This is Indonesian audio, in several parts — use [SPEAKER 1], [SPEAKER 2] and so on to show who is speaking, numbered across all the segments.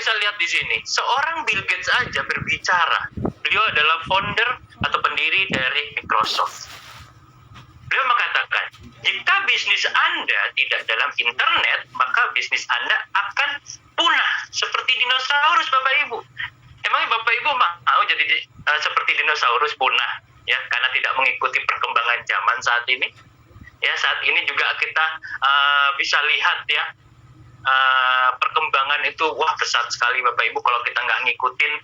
[SPEAKER 1] bisa lihat di sini, seorang Bill Gates aja berbicara. Beliau adalah founder atau pendiri dari Microsoft. Beliau mengatakan, jika bisnis Anda tidak dalam internet, maka bisnis Anda akan punah seperti dinosaurus, Bapak Ibu. Emang Bapak Ibu mau jadi seperti dinosaurus punah, ya, karena tidak mengikuti perkembangan zaman saat ini? Ya, saat ini juga kita bisa lihat ya, perkembangan itu wah pesat sekali Bapak Ibu. Kalau kita nggak ngikutin,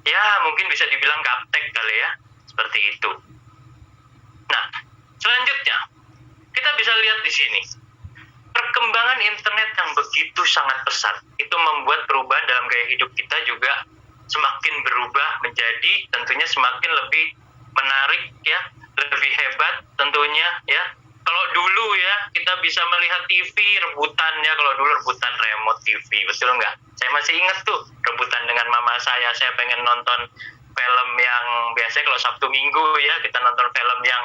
[SPEAKER 1] ya mungkin bisa dibilang gaptek kali ya, seperti itu. Nah, selanjutnya kita bisa lihat di sini perkembangan internet yang begitu sangat pesat itu membuat perubahan dalam gaya hidup kita juga semakin berubah menjadi tentunya semakin lebih menarik ya, lebih hebat tentunya ya. Kalau dulu ya kita bisa melihat TV rebutannya, kalau dulu rebutan remote TV, betul nggak? Saya masih ingat tuh rebutan dengan mama saya pengen nonton film yang biasanya kalau Sabtu Minggu ya kita nonton film yang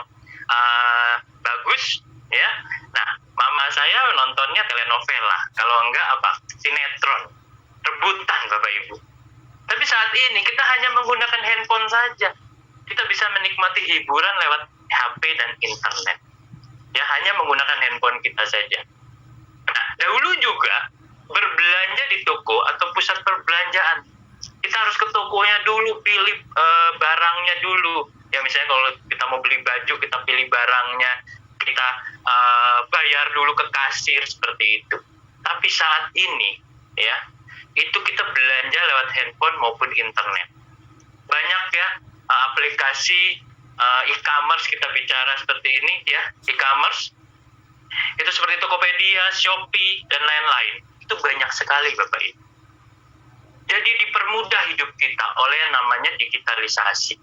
[SPEAKER 1] bagus ya. Nah, mama saya nontonnya telenovela, kalau enggak apa? Sinetron. Rebutan Bapak Ibu. Tapi saat ini kita hanya menggunakan handphone saja. Kita bisa menikmati hiburan lewat HP dan internet. Ya, hanya menggunakan handphone kita saja. Nah, dahulu juga berbelanja di toko atau pusat perbelanjaan. Kita harus ke tokonya dulu, pilih barangnya dulu. Ya, misalnya kalau kita mau beli baju, kita pilih barangnya, kita bayar dulu ke kasir, seperti itu. Tapi saat ini, ya, itu kita belanja lewat handphone maupun internet. Banyak ya aplikasi e-commerce, kita bicara seperti ini ya, e-commerce. Itu seperti Tokopedia, Shopee, dan lain-lain. Itu banyak sekali Bapak Ibu. Jadi dipermudah hidup kita oleh yang namanya digitalisasi.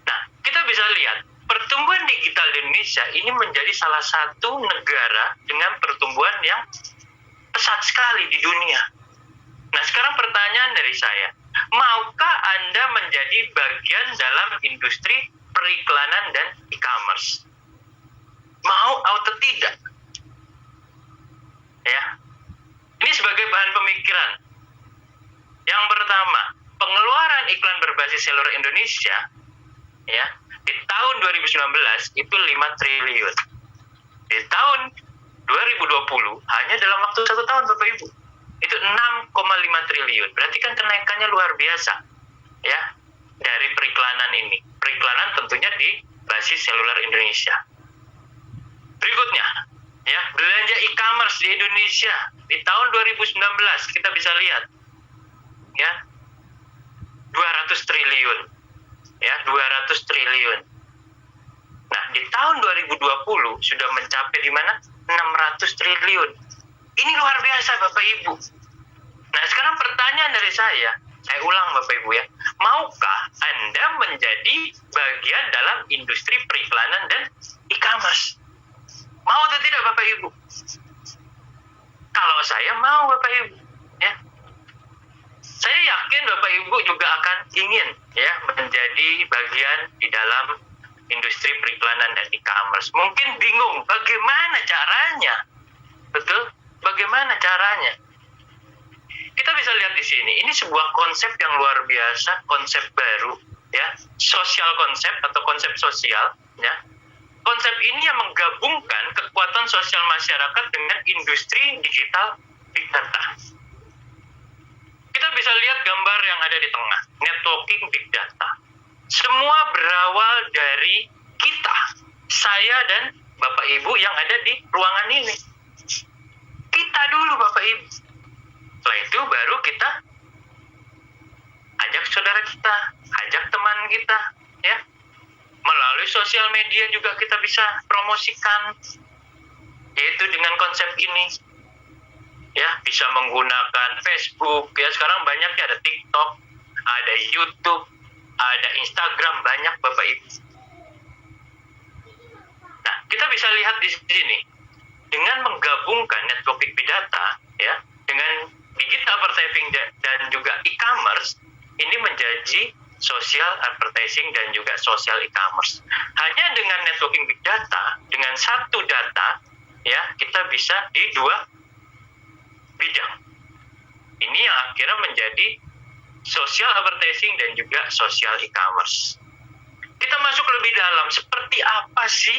[SPEAKER 1] Nah, kita bisa lihat pertumbuhan digital di Indonesia ini menjadi salah satu negara dengan pertumbuhan yang pesat sekali di dunia. Nah, sekarang pertanyaan dari saya, maukah Anda menjadi bagian dalam industri periklanan dan e-commerce? Mau atau tidak? Ya. Ini sebagai bahan pemikiran. Yang pertama, pengeluaran iklan berbasis seluler Indonesia ya, di tahun 2019 itu 5 triliun. Di tahun 2020 hanya dalam waktu 1 tahun Bapak Ibu itu 6,5 triliun. Berarti kan kenaikannya luar biasa ya dari periklanan ini. Periklanan tentunya di basis seluler Indonesia. Berikutnya ya, belanja e-commerce di Indonesia di tahun 2019 kita bisa lihat ya 200 triliun ya, 200 triliun. Nah, di tahun 2020 sudah mencapai di mana? 600 triliun. Ini luar biasa Bapak Ibu. Nah, sekarang pertanyaan dari saya ulang Bapak Ibu ya. Maukah Anda menjadi bagian dalam industri periklanan dan e-commerce? Mau atau tidak Bapak Ibu? Kalau saya mau Bapak Ibu ya. Saya yakin Bapak Ibu juga akan ingin ya menjadi bagian di dalam industri periklanan dan e-commerce. Mungkin bingung bagaimana caranya. Betul? Bagaimana caranya? Kita bisa lihat di sini. Ini sebuah konsep yang luar biasa, konsep baru ya, sosial konsep atau konsep sosial ya. Konsep ini yang menggabungkan kekuatan sosial masyarakat dengan industri digital big data. Kita bisa lihat gambar yang ada di tengah, networking big data. Semua berawal dari kita, saya dan Bapak Ibu yang ada di ruangan ini. Kita dulu Bapak Ibu. Setelah itu baru kita ajak saudara kita, ajak teman kita, ya. Melalui sosial media juga kita bisa promosikan, yaitu dengan konsep ini. Ya, bisa menggunakan Facebook, ya sekarang banyak ya, ada TikTok, ada YouTube, ada Instagram, banyak Bapak Ibu. Nah, kita bisa lihat di sini dengan menggabungkan networking big data ya dengan digital advertising dan juga e-commerce, ini menjadi social advertising dan juga social e-commerce. Hanya dengan networking big data, dengan satu data ya, kita bisa di dua bidang. ini yang akhirnya menjadi social advertising dan juga social e-commerce. Kita masuk lebih dalam, seperti apa sih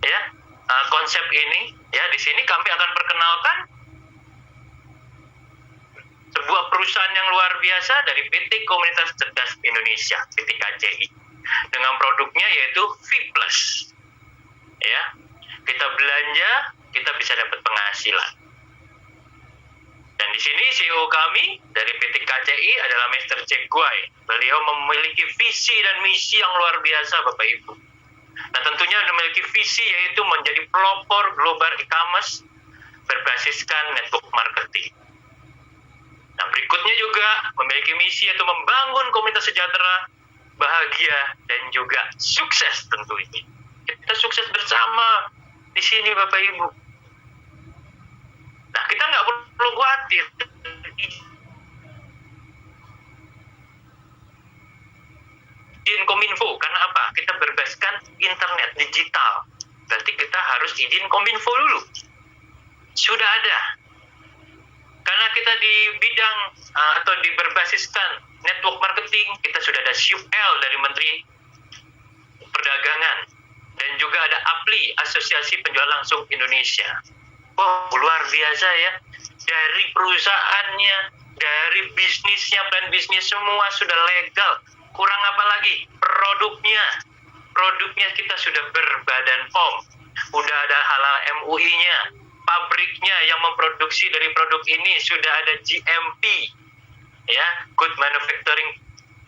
[SPEAKER 1] ya konsep ini? Ya, di sini kami akan perkenalkan sebuah perusahaan yang luar biasa dari PT Komunitas Cerdas Indonesia, PT KCI, dengan produknya yaitu V+. Ya, kita belanja, kita bisa dapat penghasilan. Dan di sini CEO kami dari PT KCI adalah Mr. Jack Guy. Beliau memiliki visi dan misi yang luar biasa, Bapak Ibu. Nah, tentunya memiliki visi yaitu menjadi pelopor global e-commerce berbasiskan network marketing. Nah, berikutnya juga memiliki misi yaitu membangun komunitas sejahtera, bahagia, dan juga sukses tentunya. Kita sukses bersama di sini, Bapak Ibu. Nah, kita nggak perlu khawatir. Izin Kominfo, karena apa? Kita berbasiskan internet digital. Berarti kita harus izin Kominfo dulu. Sudah ada. Karena kita di bidang atau di berbasiskan network marketing, kita sudah ada SUL dari Menteri Perdagangan. Dan juga ada APLI, Asosiasi Penjual Langsung Indonesia. Wow, luar biasa ya. Dari perusahaannya, dari bisnisnya, plan bisnis semua sudah legal. Kurang apa lagi? Produknya. Produknya kita sudah berbadan POM. Udah ada halal MUI-nya. Pabriknya yang memproduksi dari produk ini sudah ada GMP. Ya, Good Manufacturing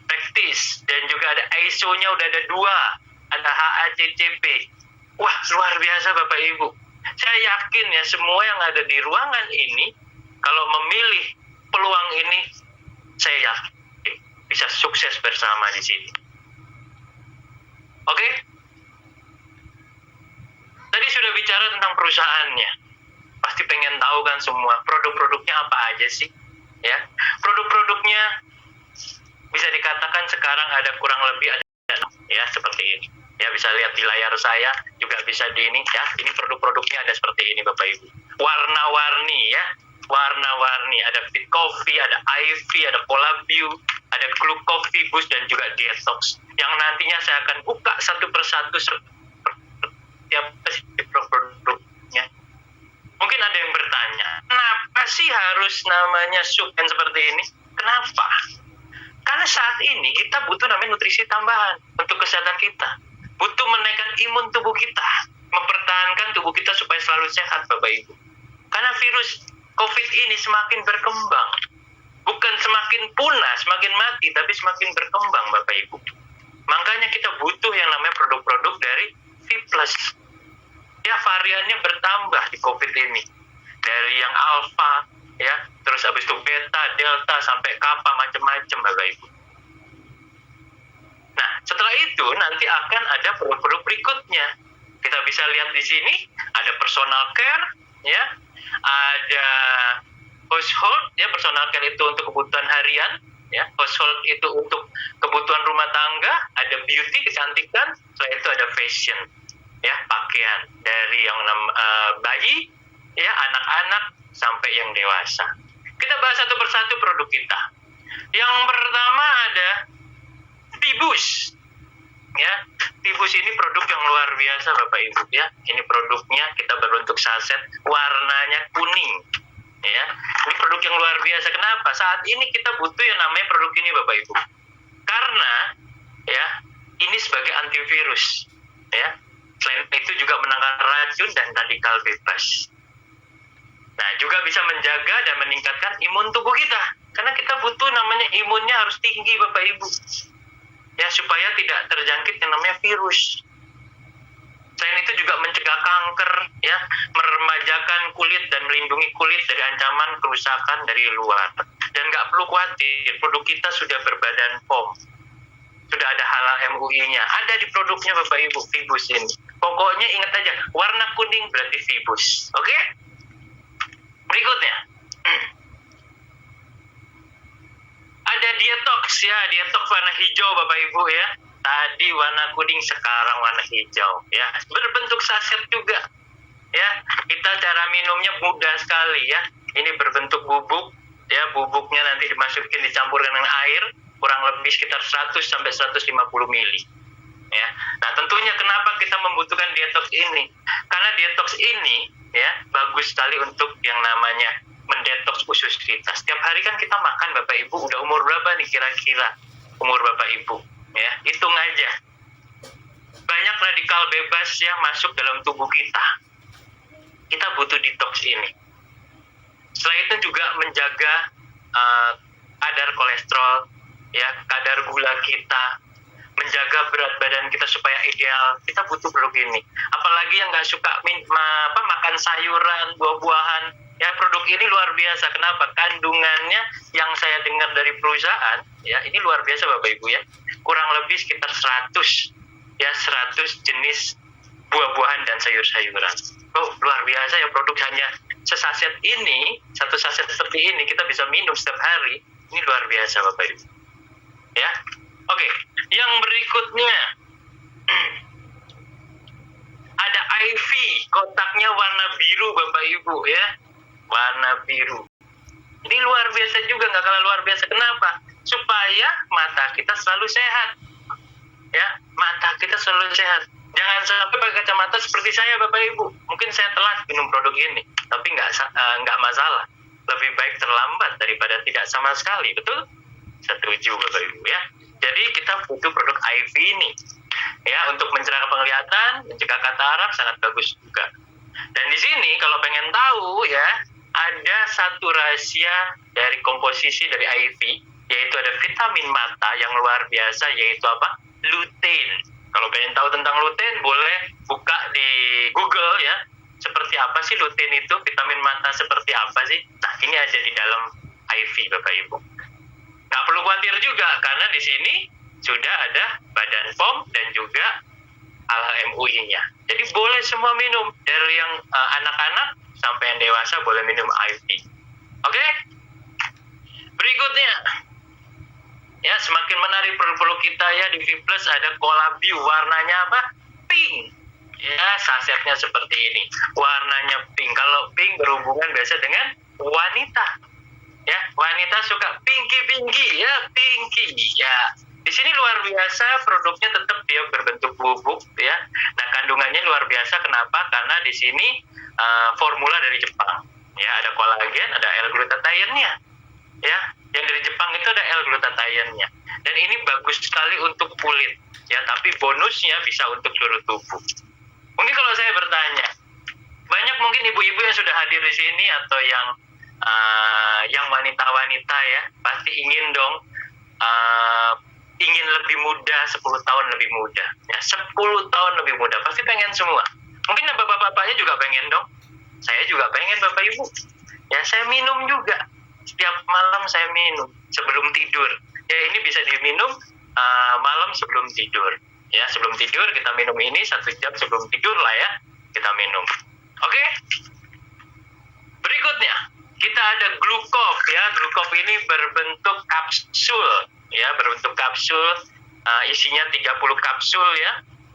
[SPEAKER 1] Practice. Dan juga ada ISO-nya udah ada 2. Ada HACCP. Wah, luar biasa Bapak Ibu. Saya yakin ya semua yang ada di ruangan ini, kalau memilih peluang ini, saya yakin bisa sukses bersama di sini. Oke? Tadi sudah bicara tentang perusahaannya. Pasti pengen tahu kan semua produk-produknya apa aja sih? Ya, produk-produknya bisa dikatakan sekarang ada kurang lebih ada ya seperti ini. Ya, bisa lihat di layar saya, juga bisa di ini ya. Ini produk-produknya ada seperti ini Bapak Ibu. Warna-warni ya. Warna-warni, ada Fit Coffee, ada IV, ada Pola View, ada Club Coffee Boost dan juga Detox. Yang nantinya saya akan buka satu persatu setiap produknya. Mungkin ada yang bertanya, kenapa sih harus namanya suplemen seperti ini? Kenapa? Karena saat ini kita butuh namanya nutrisi tambahan untuk kesehatan kita. Butuh menaikkan imun tubuh kita, mempertahankan tubuh kita supaya selalu sehat, Bapak Ibu. Karena virus COVID ini semakin berkembang. Bukan semakin punah, semakin mati, tapi semakin berkembang, Bapak Ibu. Makanya kita butuh yang namanya produk-produk dari V+. Ya, variannya bertambah di COVID ini. Dari yang alpha, ya, terus habis itu beta, delta, sampai kappa, macam-macam, Bapak Ibu. Nah, setelah itu nanti akan ada produk-produk berikutnya. Kita bisa lihat di sini ada personal care, ya, ada household, ya, personal care itu untuk kebutuhan harian, ya, household itu untuk kebutuhan rumah tangga, ada beauty, kecantikan, setelah itu ada fashion, ya, pakaian dari yang bayi, ya, anak-anak sampai yang dewasa. Kita bahas satu persatu produk kita. Yang pertama ada Tibus. Ya, Tibus ini produk yang luar biasa Bapak Ibu ya. Ini produknya kita berbentuk saset, warnanya kuning. Ya, ini produk yang luar biasa. Kenapa? Saat ini kita butuh yang namanya produk ini Bapak Ibu. Karena ya, ini sebagai antivirus. Ya. Selain itu juga menangkal racun dan radikal bebas. Nah, juga bisa menjaga dan meningkatkan imun tubuh kita. Karena kita butuh namanya imunnya harus tinggi Bapak Ibu. Ya, supaya tidak terjangkit yang namanya virus. Selain itu juga mencegah kanker, ya, meremajakan kulit dan melindungi kulit dari ancaman kerusakan dari luar. Dan nggak perlu khawatir, produk kita sudah berbadan POM. Sudah ada halal MUI-nya. Ada di produknya Bapak Ibu, Tibus ini. Pokoknya ingat aja, warna kuning berarti Tibus. Oke? Berikutnya. Ada Detox ya, Detox warna hijau Bapak Ibu ya. Tadi warna kuning, sekarang warna hijau ya. Berbentuk saset juga. Ya, kita cara minumnya mudah sekali ya. Ini berbentuk bubuk ya, bubuknya nanti dicampurkan dengan air kurang lebih sekitar 100 sampai 150 mili. Ya. Nah, tentunya kenapa kita membutuhkan detox ini? Karena detox ini ya bagus sekali untuk yang namanya mendetoks usus kita. Setiap hari kan kita makan, Bapak Ibu. Udah umur berapa nih kira-kira umur Bapak Ibu? Ya, hitung aja. Banyak radikal bebas yang masuk dalam tubuh kita. Kita butuh detox ini. Selain itu juga menjaga kadar kolesterol, ya, kadar gula kita, menjaga berat badan kita supaya ideal. Kita butuh produk ini. Apalagi yang nggak suka makan sayuran, buah-buahan, ya, produk ini luar biasa. Kenapa? Kandungannya yang saya dengar dari perusahaan, ya, ini luar biasa Bapak Ibu ya. Kurang lebih sekitar 100 jenis buah-buahan dan sayur-sayuran. Oh, luar biasa ya, produk hanya sesaset ini, satu saset seperti ini kita bisa minum setiap hari. Ini luar biasa Bapak Ibu. Ya. Oke, yang berikutnya ada IV, kotaknya warna biru Bapak Ibu ya. Warna biru. Ini luar biasa juga, nggak kalah luar biasa. Kenapa? Supaya mata kita selalu sehat. Ya, mata kita selalu sehat. Jangan sampai pakai kacamata seperti saya Bapak Ibu. Mungkin saya telat minum produk ini, tapi nggak masalah. Lebih baik terlambat daripada tidak sama sekali, betul? Setuju Bapak Ibu ya. Jadi kita butuh produk IV ini, ya, untuk mencerahkan penglihatan, mencegah katarak, sangat bagus juga. Dan di sini kalau pengen tahu ya, ada satu rahasia dari komposisi dari IV, yaitu ada vitamin mata yang luar biasa, yaitu apa? Lutein. Kalau pengen tahu tentang lutein, boleh buka di Google ya. Seperti apa sih lutein itu? Vitamin mata seperti apa sih? Nah, ini aja di dalam IV Bapak Ibu. Nggak perlu khawatir juga, karena di sini sudah ada Badan POM dan juga MUI-nya. Jadi boleh semua minum, dari yang anak-anak sampai yang dewasa boleh minum IV. Oke? Berikutnya, ya, semakin menarik produk-produk kita ya, di V-Plus ada Colabio, warnanya apa? Pink. Ya, sasetnya seperti ini. Warnanya pink. Kalau pink berhubungan biasa dengan wanita. Ya, wanita suka pinky ya, pinky ya. Di sini luar biasa, produknya tetap dia berbentuk bubuk ya. Nah, kandungannya luar biasa. Kenapa? Karena di sini formula dari Jepang. Ya, ada kolagen, ada L-glutathione-nya. Ya, yang dari Jepang itu ada L-glutathione-nya. Dan ini bagus sekali untuk kulit. Ya, tapi bonusnya bisa untuk seluruh tubuh. Mungkin kalau saya bertanya, banyak mungkin ibu-ibu yang sudah hadir di sini atau yang wanita-wanita ya, pasti ingin dong ingin lebih muda, 10 tahun lebih muda ya, 10 tahun lebih muda, pasti pengen semua. Mungkin bapak-bapaknya juga pengen dong. Saya juga pengen Bapak Ibu ya. Saya minum juga, setiap malam saya minum sebelum tidur ya. Ini bisa diminum malam sebelum tidur ya. Sebelum tidur kita minum ini, 1 jam sebelum tidur lah ya kita minum. Oke? Berikutnya kita ada Glucov ya. Glucov ini berbentuk kapsul ya, berbentuk kapsul, isinya 30 kapsul ya.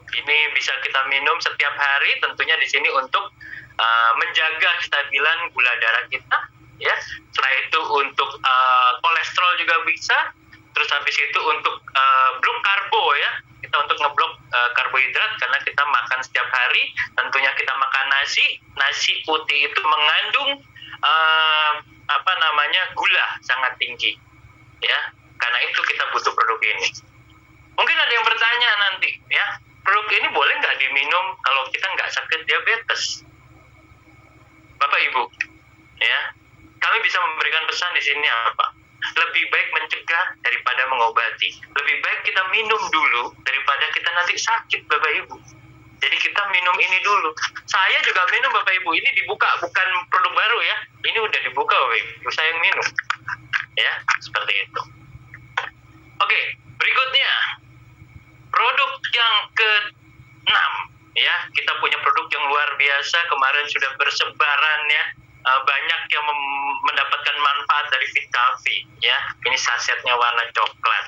[SPEAKER 1] Ini bisa kita minum setiap hari, tentunya di sini untuk menjaga kestabilan gula darah kita ya. Setelah itu untuk kolesterol juga bisa. Terus habis itu untuk blok karbo ya. Kita untuk ngeblok karbohidrat, karena kita makan setiap hari. Tentunya kita makan nasi putih itu mengandung gula sangat tinggi ya. Karena itu kita butuh produk ini. Mungkin ada yang bertanya nanti ya, produk ini boleh nggak diminum kalau kita nggak sakit diabetes? Bapak Ibu ya, kami bisa memberikan pesan di sini apa? Lebih baik mencegah daripada mengobati. Lebih baik kita minum dulu daripada kita nanti sakit Bapak Ibu. Jadi kita minum ini dulu. Saya juga minum Bapak Ibu. Ini dibuka, bukan produk baru ya. Ini udah dibuka Bapak Ibu. Saya yang minum. Ya, seperti itu. Oke, berikutnya. Produk yang ke-6 ya. Kita punya produk yang luar biasa. Kemarin sudah bersebaran ya. Banyak yang mendapatkan manfaat dari Vitavi ya. Ini sasetnya warna coklat.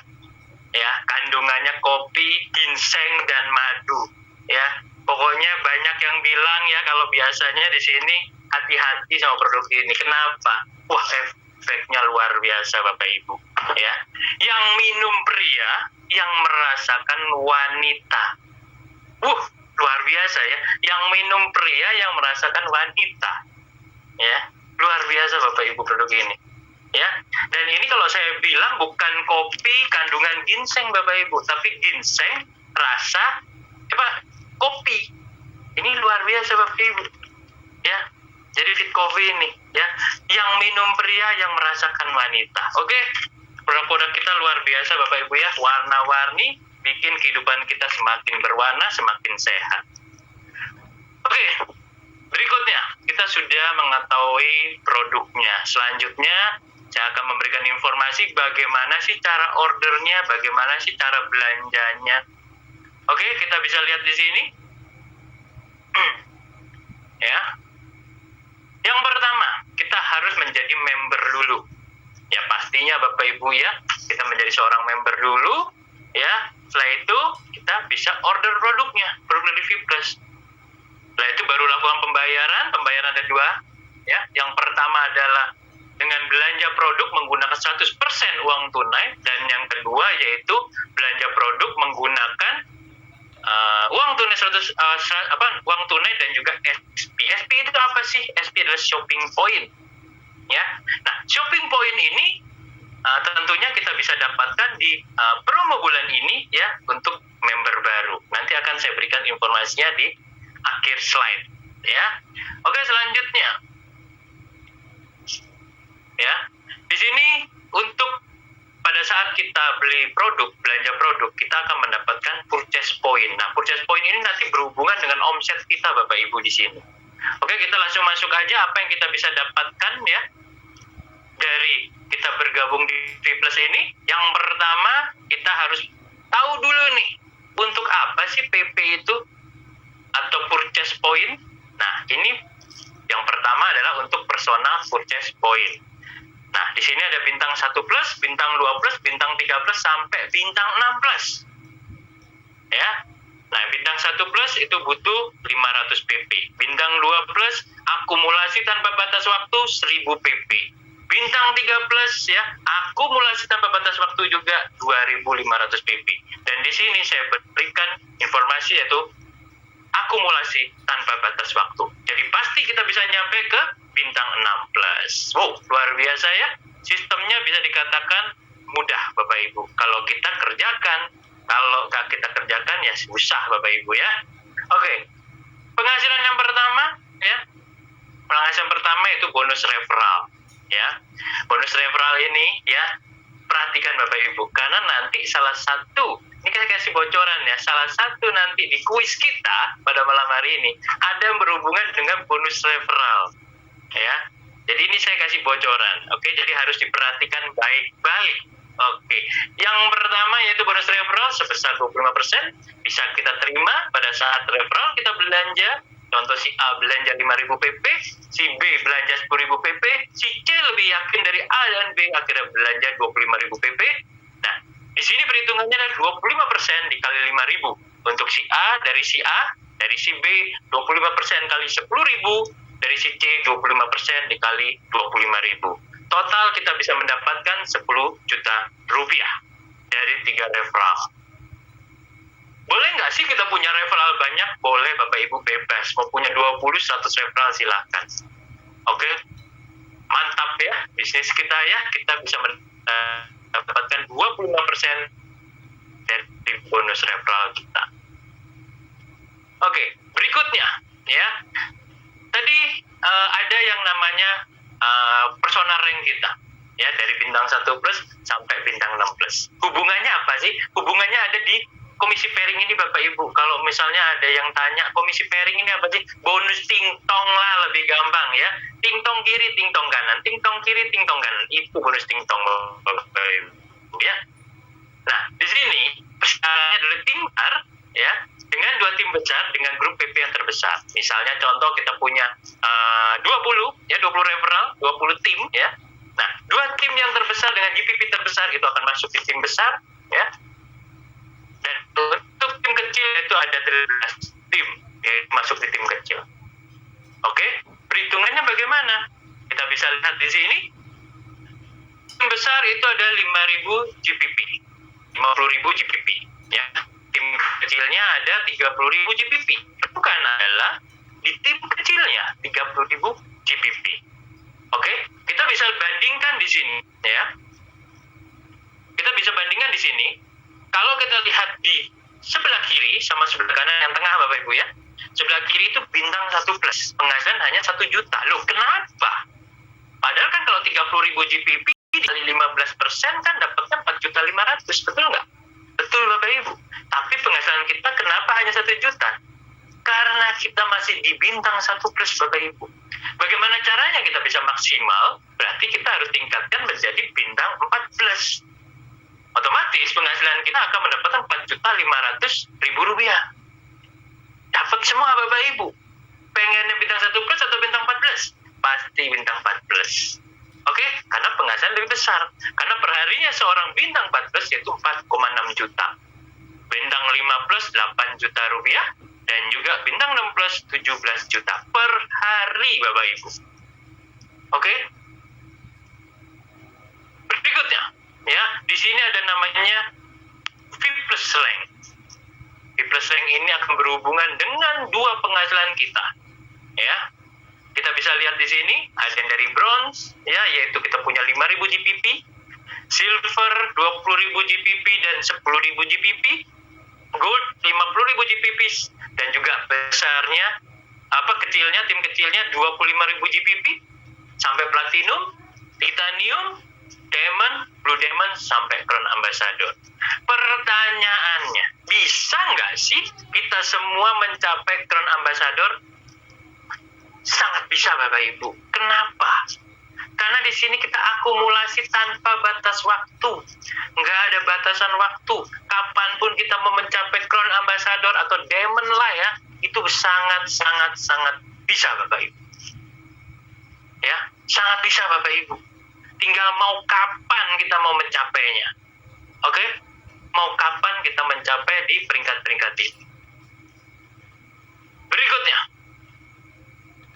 [SPEAKER 1] Ya, kandungannya kopi, ginseng dan madu. Ya, pokoknya banyak yang bilang ya, kalau biasanya di sini hati-hati sama produk ini. Kenapa? Wah, efeknya luar biasa Bapak Ibu, ya. Yang minum pria, yang merasakan wanita. Luar biasa ya. Yang minum pria, yang merasakan wanita. Ya, luar biasa Bapak Ibu produk ini. Ya, dan ini kalau saya bilang bukan kopi kandungan ginseng Bapak Ibu, tapi ginseng rasa kopi. Ini luar biasa Bapak Ibu. Ya, jadi fit coffee ini ya, yang minum pria, yang merasakan wanita. Oke, produk-produk kita luar biasa Bapak Ibu ya, warna-warni, bikin kehidupan kita semakin berwarna, semakin sehat. Oke, berikutnya kita sudah mengetahui produknya. Selanjutnya saya akan memberikan informasi bagaimana sih cara ordernya, bagaimana sih cara belanjanya. Oke, kita bisa lihat di sini. Ya. Yang pertama, kita harus menjadi member dulu. Ya, pastinya Bapak Ibu ya, kita menjadi seorang member dulu, ya. Setelah itu kita bisa order produknya, produk dari Vplus. Setelah itu baru lakukan pembayaran ada dua, ya. Yang pertama adalah dengan belanja produk menggunakan 100% uang tunai, dan yang kedua yaitu belanja produk menggunakan uang tunai uang tunai dan juga SP. SP itu apa sih? SP adalah shopping point. Ya. Nah, shopping point ini tentunya kita bisa dapatkan di promo bulan ini ya, untuk member baru. Nanti akan saya berikan informasinya di akhir slide ya. Oke, selanjutnya. Ya. Di sini untuk pada saat kita beli produk, belanja produk, kita akan mendapatkan purchase point. Nah, purchase point ini nanti berhubungan dengan omset kita Bapak Ibu di sini. Oke, kita langsung masuk aja apa yang kita bisa dapatkan ya dari kita bergabung di Vplus ini. Yang pertama, kita harus tahu dulu nih, untuk apa sih PP itu atau purchase point. Nah, ini yang pertama adalah untuk personal purchase point. Nah, di sini ada bintang 1+, bintang 2+, bintang 3+, sampai bintang 6+. Ya. Nah, bintang 1+ itu butuh 500 pp. Bintang 2+ akumulasi tanpa batas waktu 1000 pp. Bintang 3+ ya, akumulasi tanpa batas waktu juga 2500 pp. Dan di sini saya berikan informasi yaitu akumulasi tanpa batas waktu. Jadi pasti kita bisa nyampe ke bintang 6+. Luar biasa ya. Sistemnya bisa dikatakan mudah Bapak Ibu. Kalau kita kerjakan, kalau nggak kita kerjakan ya susah Bapak Ibu ya. Oke. Penghasilan yang pertama ya. Penghasilan pertama itu bonus referral ya. Bonus referral ini ya, perhatikan Bapak Ibu, karena nanti salah satu, ini kita kasih bocoran ya, salah satu nanti di kuis kita pada malam hari ini ada yang berhubungan dengan bonus referral ya. Jadi ini saya kasih bocoran. Oke, jadi harus diperhatikan baik-baik. Oke, yang pertama yaitu bonus referral sebesar 25% bisa kita terima pada saat referral kita belanja. Contoh si A belanja 5.000 pp, si B belanja 10.000 pp, si C lebih yakin dari A dan B akhirnya belanja 25.000 pp. Nah, di sini perhitungannya adalah 25% dikali 5.000. Untuk si A, dari si B 25% kali 10.000, dari si C 25% dikali 25.000. Total kita bisa mendapatkan 10 juta rupiah dari 3 referral. Boleh nggak sih kita punya referral banyak? Boleh Bapak Ibu, bebas. Mau punya 20, 100 referral silahkan. Oke, mantap ya bisnis kita ya. Kita bisa mendapatkan 25% dari bonus referral kita. Oke, berikutnya ya. Tadi ada yang namanya personal rank kita ya, dari bintang 1+ sampai bintang 6+. Hubungannya apa sih? Hubungannya ada di komisi pairing ini Bapak Ibu. Kalau misalnya ada yang tanya komisi pairing ini apa sih? Bonus tingtong lah, lebih gampang ya. Tingtong kiri, tingtong kanan, tingtong kiri, tingtong kanan. Itu bonus tingtong Bapak Ibu ya. Nah, di sini persyaratannya adalah tim besar ya, dengan 2 tim besar dengan grup PP yang terbesar. Misalnya contoh kita punya 20 referral, 20 tim ya. Nah, 2 tim yang terbesar dengan GPP terbesar itu akan masuk di tim besar ya. Dan untuk tim kecil itu ada 13 tim yang masuk di tim kecil. Oke, perhitungannya bagaimana? Kita bisa lihat di sini. besar itu ada 5.000 GPP, 50.000 GPP, ya. Tim kecilnya ada 30.000 GPP. Bukan adalah di tim kecilnya 30.000 GPP. Oke, kita bisa bandingkan di sini, ya. Kita bisa bandingkan di sini. Kalau kita lihat di sebelah kiri sama sebelah kanan yang tengah, Bapak Ibu ya. Sebelah kiri itu bintang 1 plus, penghasilan hanya 1 juta. Loh, kenapa? Padahal kan kalau 30.000 GPP dari 15% kan dapatnya 4.500.000, betul nggak? Betul Bapak Ibu. Tapi penghasilan kita kenapa hanya 1 juta? Karena kita masih di bintang 1 plus Bapak Ibu. Bagaimana caranya kita bisa maksimal? Berarti kita harus tingkatkan menjadi bintang 4 plus. Otomatis penghasilan kita akan mendapatkan 4.500.000 rupiah. Dapat semua Bapak Ibu. Pengennya bintang 1 plus atau bintang 4 plus? Pasti bintang 4 plus. Oke, karena penghasilan lebih besar. Karena perharinya seorang bintang 4 plus yaitu 4,6 juta. Bintang 5 plus 8 juta rupiah. Dan juga bintang 6 plus 17 juta per hari Bapak Ibu. Oke. Berikutnya, ya, di sini ada namanya V plus rank. V plus rank ini akan berhubungan dengan dua penghasilan kita. Ya. Kita bisa lihat di sini ada yang dari bronze, ya, yaitu kita punya 5.000 GPP, silver 20.000 GPP dan 10.000 GPP, gold 50.000 GPP, dan juga besarnya kecilnya, tim kecilnya 25.000 GPP sampai platinum, titanium, diamond, blue diamond sampai crown ambassador. Pertanyaannya, bisa nggak sih kita semua mencapai crown ambassador? Sangat bisa Bapak Ibu. Kenapa? Karena di sini kita akumulasi tanpa batas waktu. Nggak ada batasan waktu. Kapanpun kita mau mencapai crown ambassador atau diamond lah ya, itu sangat bisa Bapak Ibu. Ya, sangat bisa Bapak Ibu. Tinggal mau kapan kita mau mencapainya. Oke? Mau kapan kita mencapai di peringkat-peringkat ini. Berikutnya,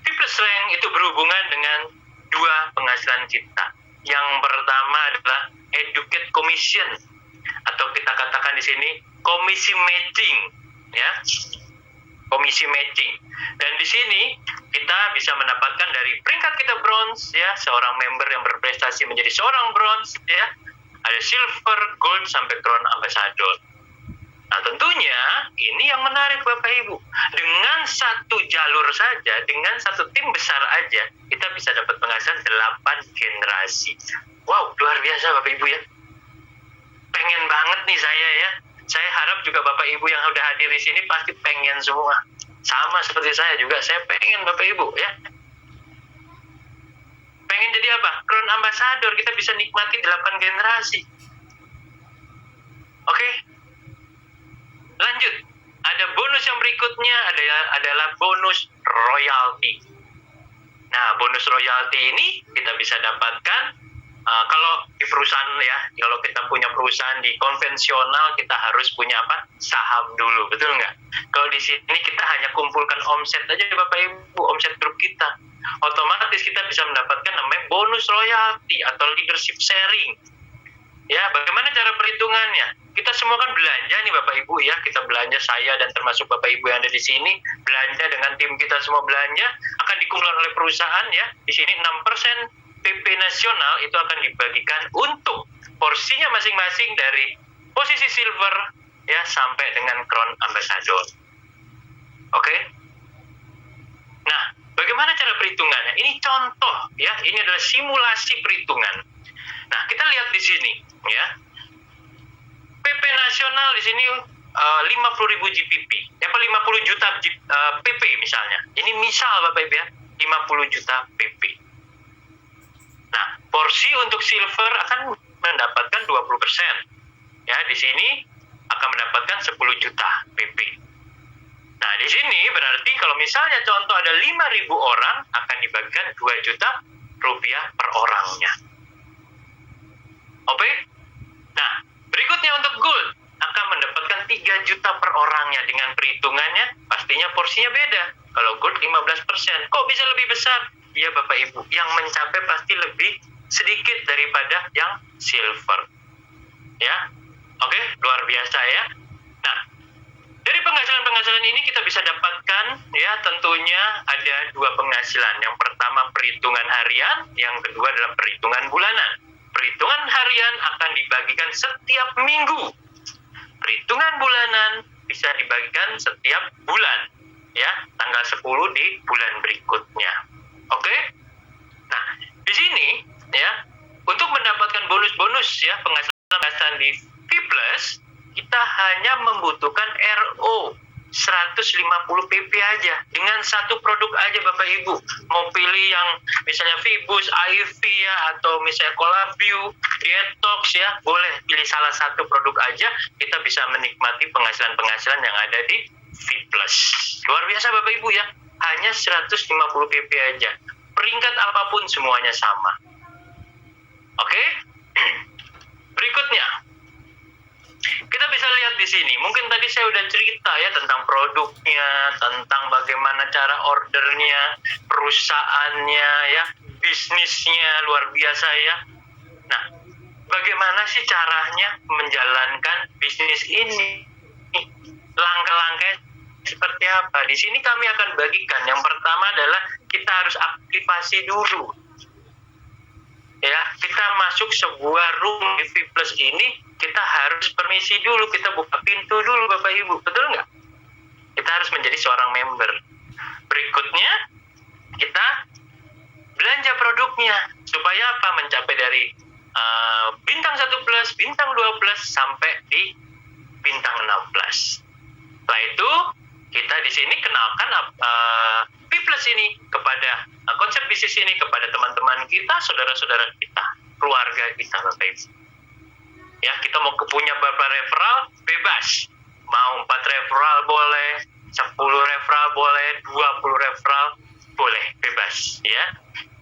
[SPEAKER 1] V plus rank itu berhubungan dengan dua penghasilan kita. Yang pertama adalah educate commission, atau kita katakan di sini komisi matching, ya, komisi matching. Dan di sini kita bisa mendapatkan dari peringkat kita bronze, ya, seorang member yang berprestasi menjadi seorang bronze, ya, ada silver, gold sampai crown ambassador. Nah, tentunya ini yang menarik Bapak Ibu. Dengan satu jalur saja, dengan satu tim besar aja, kita bisa dapat penghasilan 8 generasi. Wow, luar biasa Bapak Ibu ya. Pengen banget nih saya ya. Saya harap juga Bapak Ibu yang udah hadir di sini pasti pengen semua. Sama seperti saya juga, saya pengen Bapak Ibu ya. Pengen jadi apa? Crown ambassador, kita bisa nikmati 8 generasi. Oke? Lanjut, ada bonus yang berikutnya adalah bonus royalty. Nah, bonus royalty ini kita bisa dapatkan kalau di perusahaan ya, kalau kita punya perusahaan di konvensional kita harus punya apa? Saham dulu, betul nggak? Kalau di sini kita hanya kumpulkan omset aja Bapak Ibu, omset grup kita. Otomatis kita bisa mendapatkan namanya bonus royalty atau leadership sharing. Ya, bagaimana cara perhitungannya? Kita semua kan belanja nih Bapak Ibu ya, kita belanja, saya dan termasuk Bapak Ibu yang ada di sini, belanja dengan tim kita semua belanja, akan dikumpulkan oleh perusahaan ya. Di sini 6% PP nasional itu akan dibagikan untuk porsinya masing-masing dari posisi silver ya sampai dengan crown ambassador. Oke? Nah, bagaimana cara perhitungannya? Ini contoh ya, ini adalah simulasi perhitungan. Nah, kita lihat di sini ya. PP nasional di sini 50.000 GPP. Ya, 50 juta PP misalnya. Ini misal Bapak Ibu ya, 50 juta PP. Nah, porsi untuk silver akan mendapatkan 20%. Ya, di sini akan mendapatkan 10 juta PP. Nah, di sini berarti kalau misalnya contoh ada 5.000 orang akan dibagikan 2 juta rupiah per orangnya. Oke? Nah, berikutnya untuk gold akan mendapatkan 3 juta per orangnya. Dengan perhitungannya pastinya porsinya beda. Kalau gold 15%, kok bisa lebih besar? Iya Bapak Ibu, yang mencapai pasti lebih sedikit daripada yang silver. Ya, oke, luar biasa ya. Nah, dari penghasilan-penghasilan ini kita bisa dapatkan ya tentunya ada dua penghasilan. Yang pertama perhitungan harian, yang kedua adalah perhitungan bulanan. Perhitungan harian akan dibagikan setiap minggu. Perhitungan bulanan bisa dibagikan setiap bulan ya, tanggal 10 di bulan berikutnya. Oke? Nah, di sini ya untuk mendapatkan bonus-bonus ya penghasilan di V Plus, kita hanya membutuhkan RO 150 pp aja dengan satu produk aja Bapak Ibu. Mau pilih yang misalnya Vibus, IV ya, atau misalnya Colabue, Detox ya, boleh pilih salah satu produk aja, kita bisa menikmati penghasilan-penghasilan yang ada di V Plus. Luar biasa Bapak Ibu ya, hanya 150 pp aja. Peringkat apapun semuanya sama. Oke? Berikutnya, kita bisa lihat di sini. Mungkin tadi saya udah cerita ya tentang produknya, tentang bagaimana cara ordernya, perusahaannya ya, bisnisnya luar biasa ya. Nah, bagaimana sih caranya menjalankan bisnis ini? Langkah-langkahnya seperti apa? Di sini kami akan bagikan. Yang pertama adalah kita harus aktivasi dulu. Ya, kita masuk sebuah room di V Plus ini, kita harus permisi dulu, kita buka pintu dulu Bapak Ibu, betul nggak? Kita harus menjadi seorang member. Berikutnya, kita belanja produknya, supaya apa? Mencapai dari bintang 1 plus, bintang 2 plus, sampai di bintang 16. Setelah itu, kita di sini kenalkan V Plus ini kepada konsep bisnis ini kepada teman-teman kita, saudara-saudara kita, keluarga kita Bapak Ibu. Ya, kita mau punya berapa referral, bebas. Mau 4 referral boleh, 10 referral boleh, 20 referral boleh, bebas ya.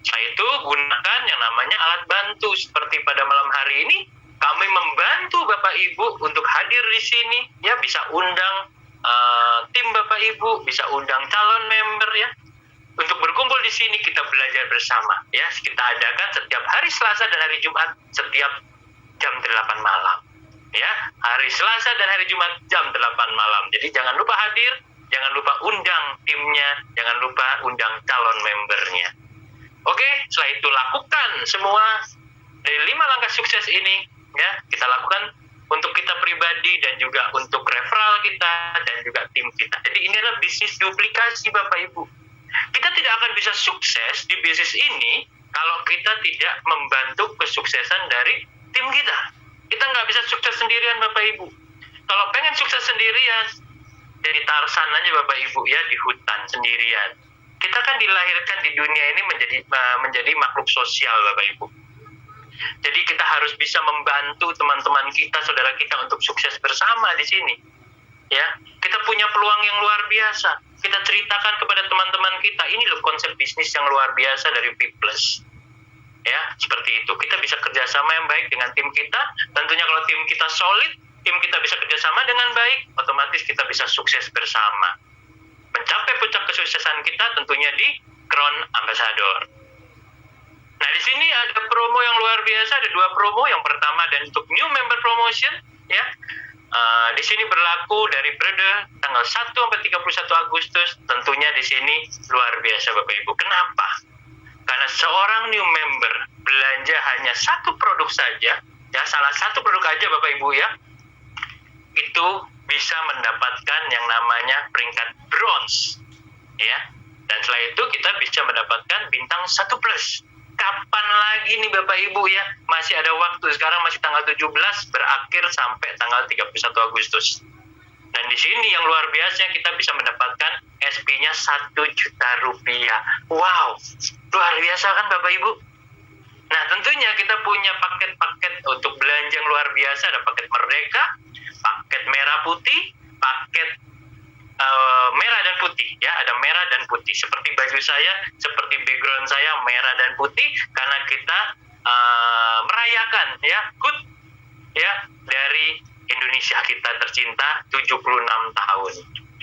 [SPEAKER 1] Setelah itu gunakan yang namanya alat bantu. Seperti pada malam hari ini kami membantu Bapak Ibu untuk hadir di sini ya, bisa undang tim Bapak Ibu, bisa undang calon member ya, untuk berkumpul di sini kita belajar bersama ya. Kita adakan setiap hari Selasa dan hari Jumat setiap jam 8 malam ya, hari Selasa dan hari Jumat jam 8 malam. Jadi jangan lupa hadir, jangan lupa undang timnya, jangan lupa undang calon membernya. Oke, setelah itu lakukan semua dari 5 langkah sukses ini ya, kita lakukan untuk kita pribadi dan juga untuk referral kita dan juga tim kita. Jadi ini adalah bisnis duplikasi Bapak Ibu. Kita tidak akan bisa sukses di bisnis ini kalau kita tidak membantu kesuksesan dari tim kita. Kita nggak bisa sukses sendirian Bapak Ibu. Kalau pengen sukses sendirian, jadi Tarsan aja Bapak Ibu ya, di hutan sendirian. Kita kan dilahirkan di dunia ini menjadi makhluk sosial Bapak Ibu. Jadi kita harus bisa membantu teman-teman kita, saudara kita untuk sukses bersama di sini. Ya, kita punya peluang yang luar biasa. Kita ceritakan kepada teman-teman kita, ini loh konsep bisnis yang luar biasa dari V Plus. Ya, seperti itu. Kita bisa kerjasama yang baik dengan tim kita. Tentunya kalau tim kita solid, tim kita bisa kerjasama dengan baik, otomatis kita bisa sukses bersama. Mencapai puncak kesuksesan kita tentunya di Crown Ambassador. Nah, di sini ada promo yang luar biasa, ada 2 promo. Yang pertama dan untuk new member promotion, ya. Di sini berlaku dari periode tanggal 1 sampai 31 Agustus. Tentunya di sini luar biasa Bapak Ibu. Kenapa? Karena seorang new member belanja hanya 1 produk saja, ya, salah satu produk aja Bapak Ibu ya, itu bisa mendapatkan yang namanya peringkat bronze, ya. Dan setelah itu kita bisa mendapatkan bintang 1 plus. Kapan lagi nih Bapak Ibu ya? Masih ada waktu, sekarang masih tanggal 17, berakhir sampai tanggal 31 Agustus. Dan di sini yang luar biasa kita bisa mendapatkan SP-nya 1 juta rupiah. Wow, luar biasa kan Bapak Ibu? Nah, tentunya kita punya paket-paket untuk belanja yang luar biasa. Ada paket Merdeka, paket merah putih, paket merah dan putih ya, ada merah dan putih. Seperti baju saya, seperti background saya merah dan putih karena kita merayakan ya HUT ya dari Indonesia kita tercinta 76 tahun.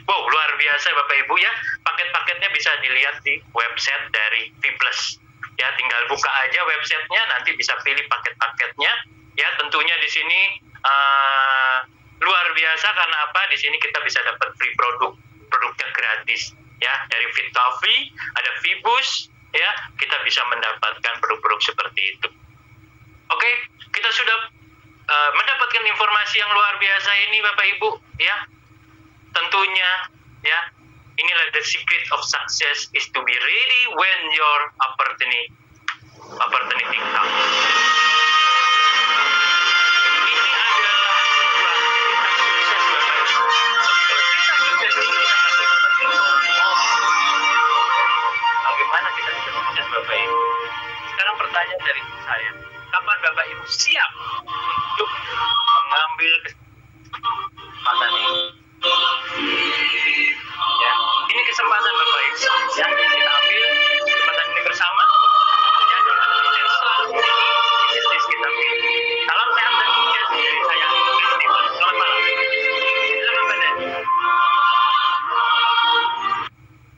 [SPEAKER 1] Wow, luar biasa Bapak Ibu ya. Paket-paketnya bisa dilihat di website dari V Plus Ya, tinggal buka aja websitenya, nanti bisa pilih paket-paketnya. Ya, tentunya di sini luar biasa karena apa? Di sini kita bisa dapat free produknya gratis. Ya, dari Fit Coffee, ada Vibus, ya, kita bisa mendapatkan produk-produk seperti itu. Oke, kita sudah mendapatkan informasi yang luar biasa ini, Bapak Ibu, ya. Tentunya, ya, inilah the secret of success is to be ready when your opportunity comes. Ini adalah sebuah kisah sukses, Bapak Ibu. Kalau kita sukses dulu, kita akan bagaimana kita bisa sukses, Bapak Ibu? Sekarang pertanyaan dari saya, kapan Bapak Ibu siap untuk mengambil kesempatan ini?